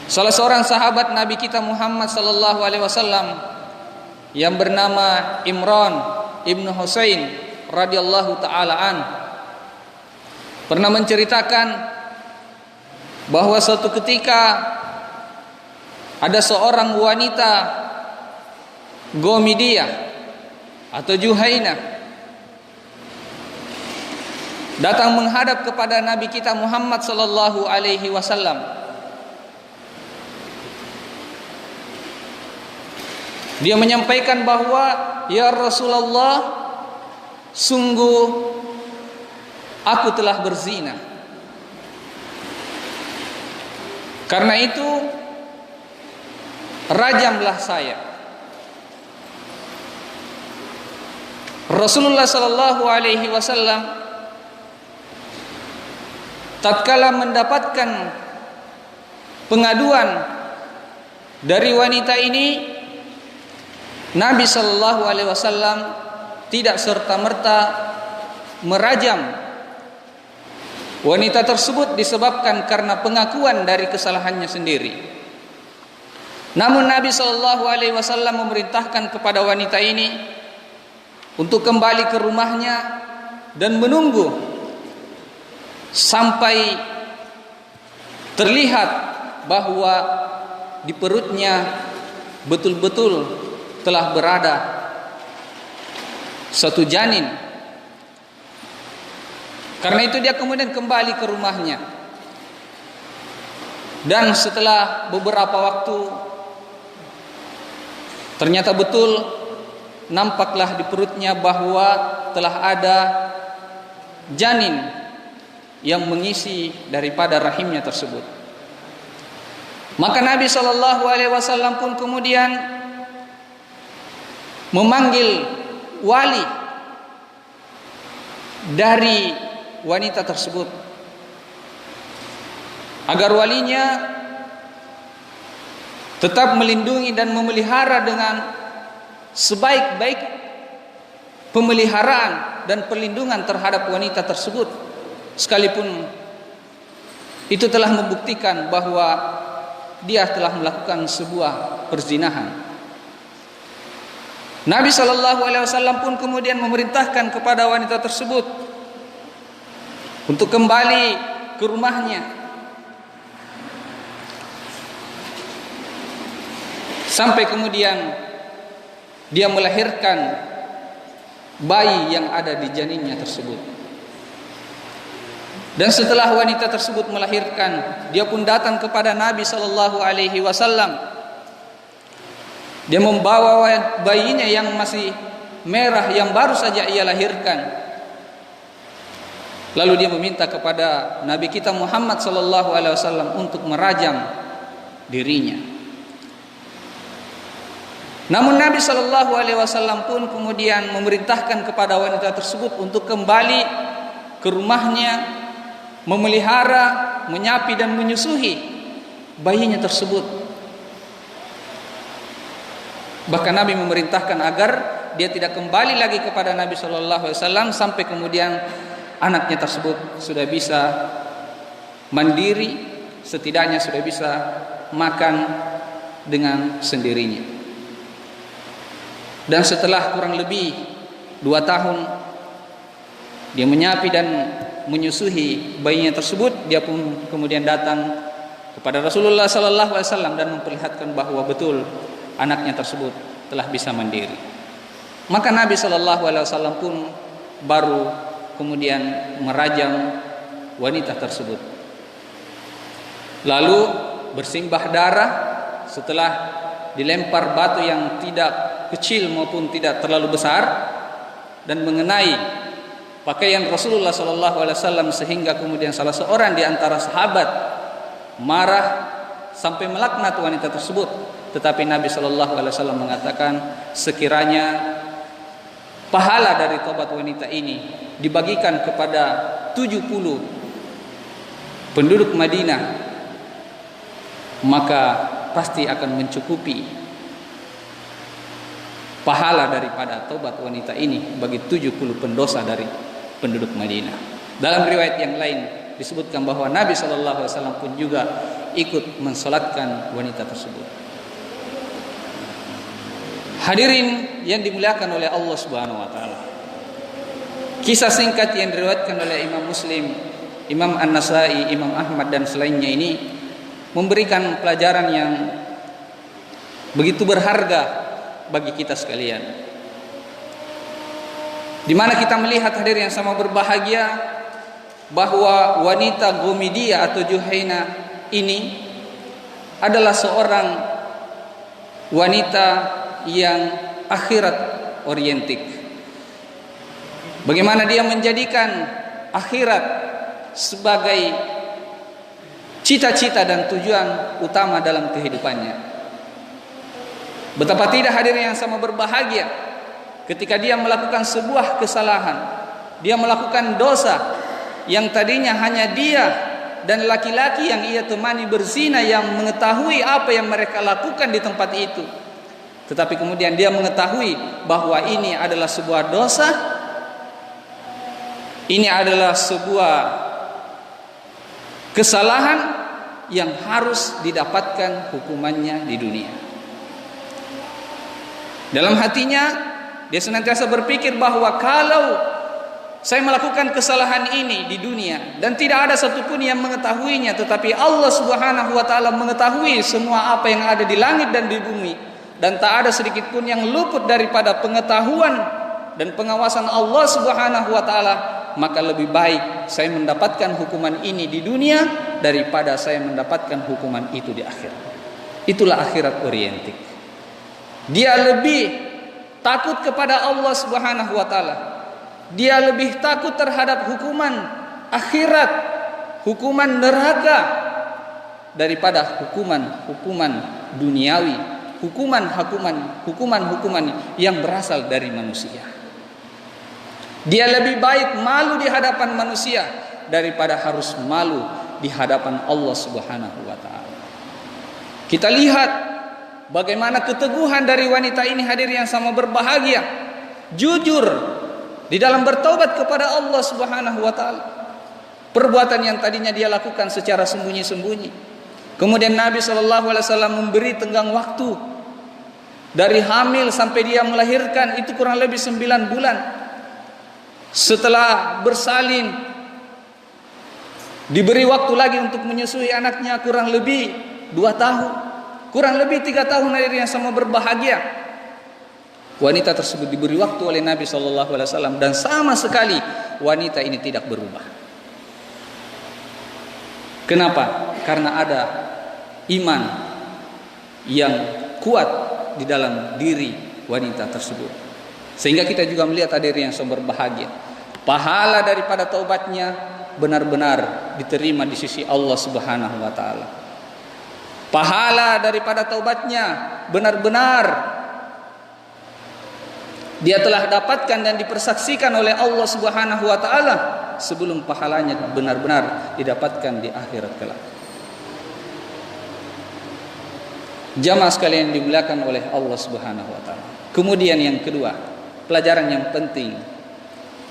Salah seorang sahabat Nabi kita Muhammad sallallahu alaihi wasallam yang bernama Imran ibnu Husain radhiyallahu taala an pernah menceritakan bahwa suatu ketika ada seorang wanita Gomidiyah atau Juhainah datang menghadap kepada Nabi kita Muhammad sallallahu alaihi wasallam. Dia menyampaikan bahwa, ya Rasulullah, sungguh aku telah berzina. Karena itu rajamlah saya. Rasulullah sallallahu alaihi wasallam tatkala mendapatkan pengaduan dari wanita ini, Nabi sallallahu alaihi wasallam tidak serta-merta merajam wanita tersebut disebabkan karena pengakuan dari kesalahannya sendiri. Namun Nabi sallallahu alaihi wasallam memerintahkan kepada wanita ini untuk kembali ke rumahnya dan menunggu sampai terlihat bahwa di perutnya betul-betul telah berada satu janin. Karena itu dia kemudian kembali ke rumahnya. Dan setelah beberapa waktu ternyata betul nampaklah di perutnya bahwa telah ada janin yang mengisi daripada rahimnya tersebut. Maka Nabi sallallahu alaihi wasallam pun kemudian memanggil wali dari wanita tersebut agar walinya tetap melindungi dan memelihara dengan sebaik-baik pemeliharaan dan perlindungan terhadap wanita tersebut, sekalipun itu telah membuktikan bahwa dia telah melakukan sebuah perzinahan. Nabi sallallahu alaihi wasallam pun kemudian memerintahkan kepada wanita tersebut untuk kembali ke rumahnya sampai kemudian dia melahirkan bayi yang ada di janinnya tersebut. Dan setelah wanita tersebut melahirkan, dia pun datang kepada Nabi sallallahu alaihi wasallam. Dia membawa bayinya yang masih merah yang baru saja ia lahirkan. Lalu dia meminta kepada Nabi kita Muhammad sallallahu alaihi wasallam untuk merajam dirinya. Namun Nabi sallallahu alaihi wasallam pun kemudian memerintahkan kepada wanita tersebut untuk kembali ke rumahnya, memelihara, menyapi dan menyusui bayinya tersebut. Bahkan Nabi memerintahkan agar dia tidak kembali lagi kepada Nabi sallallahu alaihi wasallam sampai kemudian anaknya tersebut sudah bisa mandiri, setidaknya sudah bisa makan dengan sendirinya. Dan setelah kurang lebih 2 tahun dia menyapi dan menyusui bayinya tersebut, dia pun kemudian datang kepada Rasulullah sallallahu alaihi wasallam dan memperlihatkan bahwa betul anaknya tersebut telah bisa mandiri. Maka Nabi sallallahu alaihi wasallam pun baru kemudian merajam wanita tersebut. Lalu bersimbah darah setelah dilempar batu yang tidak kecil maupun tidak terlalu besar dan mengenai pakaian Rasulullah sallallahu alaihi wasallam sehingga kemudian salah seorang di antara sahabat marah sampai melaknat wanita tersebut. Tetapi Nabi sallallahu alaihi wasallam mengatakan, sekiranya pahala dari tobat wanita ini dibagikan kepada 70 penduduk Madinah, maka pasti akan mencukupi pahala daripada tobat wanita ini bagi 70 pendosa dari penduduk Madinah. Dalam riwayat yang lain disebutkan bahwa Nabi sallallahu alaihi wasallam pun juga ikut mensolatkan wanita tersebut. Hadirin yang dimuliakan oleh Allah Subhanahu wa taala. Kisah singkat yang diriwayatkan oleh Imam Muslim, Imam An-Nasai, Imam Ahmad dan selainnya ini memberikan pelajaran yang begitu berharga bagi kita sekalian. Di mana kita melihat hadirin yang sama berbahagia bahwa wanita Gomidiyah atau Juhaina ini adalah seorang wanita yang akhirat orientik. Bagaimana dia menjadikan akhirat sebagai cita-cita dan tujuan utama dalam kehidupannya. Betapa tidak hadirin yang sama berbahagia ketika dia melakukan sebuah kesalahan, dia melakukan dosa yang tadinya hanya dia dan laki-laki yang ia temani berzina yang mengetahui apa yang mereka lakukan di tempat itu. Tetapi kemudian dia mengetahui bahwa ini adalah sebuah dosa, ini adalah sebuah kesalahan yang harus didapatkan hukumannya di dunia. Dalam hatinya dia senantiasa berpikir bahwa kalau saya melakukan kesalahan ini di dunia dan tidak ada satupun yang mengetahuinya, tetapi Allah Subhanahu wa taala mengetahui semua apa yang ada di langit dan di bumi, dan tak ada sedikit pun yang luput daripada pengetahuan dan pengawasan Allah Subhanahu wa taala, maka lebih baik saya mendapatkan hukuman ini di dunia daripada saya mendapatkan hukuman itu di akhirat. Itulah akhirat orientik. Dia lebih takut kepada Allah Subhanahu wa taala. Dia lebih takut terhadap hukuman akhirat, hukuman neraka, daripada hukuman duniawi, hukuman yang berasal dari manusia. Dia lebih baik malu di hadapan manusia daripada harus malu di hadapan Allah Subhanahu wa taala. Kita lihat bagaimana keteguhan dari wanita ini, hadirin yang sama berbahagia, jujur di dalam bertaubat kepada Allah Subhanahu wa taala. Perbuatan yang tadinya dia lakukan secara sembunyi-sembunyi. Kemudian Nabi SAW memberi tenggang waktu dari hamil sampai dia melahirkan, itu kurang lebih 9 bulan. Setelah bersalin, diberi waktu lagi untuk menyusui anaknya kurang lebih 2 tahun. Kurang lebih 3 tahun hadirin yang sama berbahagia. Wanita tersebut diberi waktu oleh Nabi SAW dan sama sekali wanita ini tidak berubah. Kenapa? Karena ada iman yang kuat di dalam diri wanita tersebut. Sehingga kita juga melihat hadirin yang sama berbahagia, pahala daripada taubatnya benar-benar diterima di sisi Allah Subhanahu wa taala. Pahala daripada taubatnya benar-benar dia telah dapatkan dan dipersaksikan oleh Allah Subhanahu wa taala sebelum pahalanya benar-benar didapatkan di akhirat kelak. Jamaah sekalian yang dimuliakan oleh Allah Subhanahu wa taala. Kemudian yang kedua, pelajaran yang penting,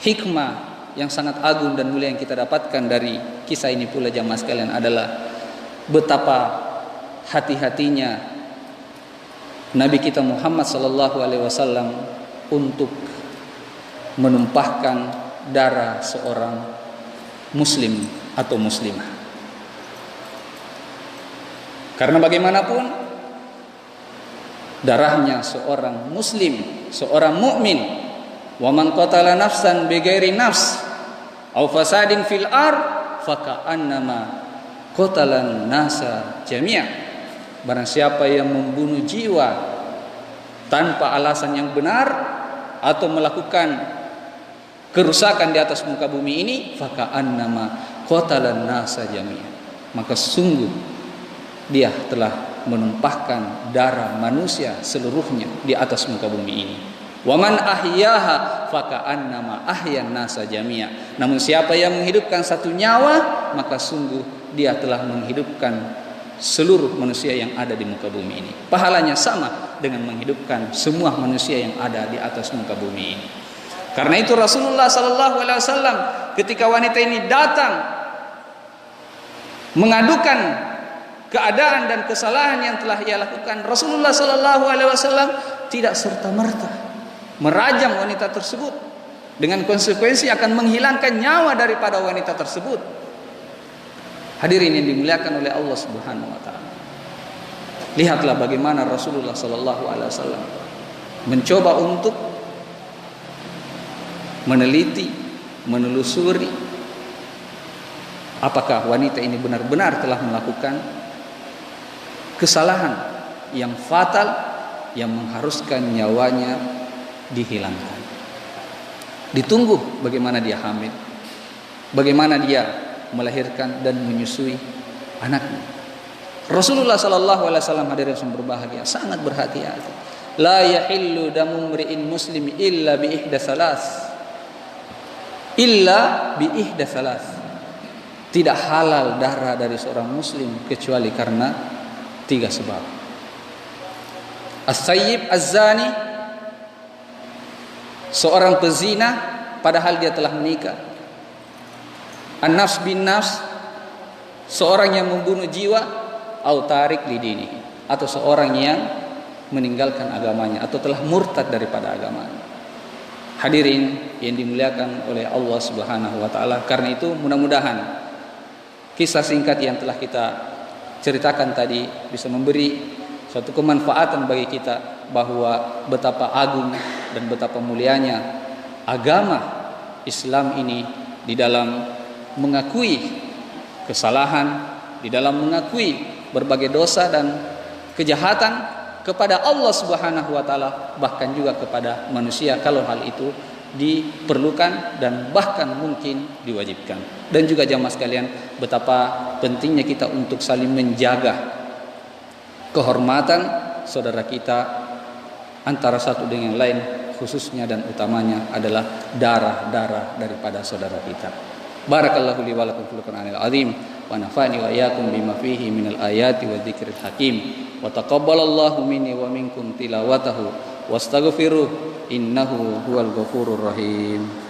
hikmah yang sangat agung dan mulia yang kita dapatkan dari kisah ini pula jamaah sekalian adalah betapa hati-hatinya Nabi kita Muhammad sallallahu alaihi wasallam untuk menumpahkan darah seorang muslim atau muslimah. Karena bagaimanapun darahnya seorang muslim, seorang mukmin, wa man qatala nafsan bighairi nafs aw fasadin fil ard faka'annama qatalan nasa jami'a. Barang siapa yang membunuh jiwa tanpa alasan yang benar atau melakukan kerusakan di atas muka bumi ini, faka'annama qatalan nasa jami'a, maka sungguh dia telah menumpahkan darah manusia seluruhnya di atas muka bumi ini. Wa man ahyaha faka'annama ahyan nasa jami'a. Namun siapa yang menghidupkan satu nyawa, maka sungguh dia telah menghidupkan seluruh manusia yang ada di muka bumi ini. Pahalanya sama dengan menghidupkan semua manusia yang ada di atas muka bumi ini. Karena itu Rasulullah sallallahu alaihi wasallam ketika wanita ini datang mengadukan keadaan dan kesalahan yang telah ia lakukan, Rasulullah sallallahu alaihi wasallam tidak serta-merta merajam wanita tersebut dengan konsekuensi akan menghilangkan nyawa daripada wanita tersebut. Hadirin yang dimuliakan oleh Allah Subhanahu wa taala. Lihatlah bagaimana Rasulullah sallallahu alaihi wasallam mencoba untuk meneliti, menelusuri apakah wanita ini benar-benar telah melakukan kesalahan yang fatal yang mengharuskan nyawanya dihilangkan. Ditunggu bagaimana dia hamil, bagaimana dia melahirkan dan menyusui anaknya. Rasulullah sallallahu alaihi wasallam, hadirin yang berbahagia, sangat berhati-hati. La yahillu damu mri'in muslim illa bi ihda salas. Illa bi ihda salas. Tidak halal darah dari seorang muslim kecuali karena 3 sebab. As-sayyib az-zani, seorang pezina padahal dia telah menikah. An-nafs bin nafs, seorang yang membunuh jiwa, au tarik lidini, atau seorang yang meninggalkan agamanya atau telah murtad daripada agamanya. Hadirin yang dimuliakan oleh Allah Subhanahu wa taala, karena itu mudah-mudahan kisah singkat yang telah kita ceritakan tadi bisa memberi suatu kemanfaatan bagi kita bahwa betapa agung dan betapa mulianya agama Islam ini di dalam mengakui kesalahan, di dalam mengakui berbagai dosa dan kejahatan kepada Allah Subhanahu wa taala, bahkan juga kepada manusia kalau hal itu diperlukan dan bahkan mungkin diwajibkan. Dan juga jamaah sekalian, betapa pentingnya kita untuk saling menjaga kehormatan saudara kita antara satu dengan lain, khususnya dan utamanya adalah darah-darah daripada saudara kita. Barakallahu li wa lakum fil Qur'anil azim wa nafa'ani wa iyyakum bima fihi minal ayati wa dzikril hakim wa taqabbalallahu minni wa minkum tilawatahu wastaghfiruh innahu huwal ghafurur rahim.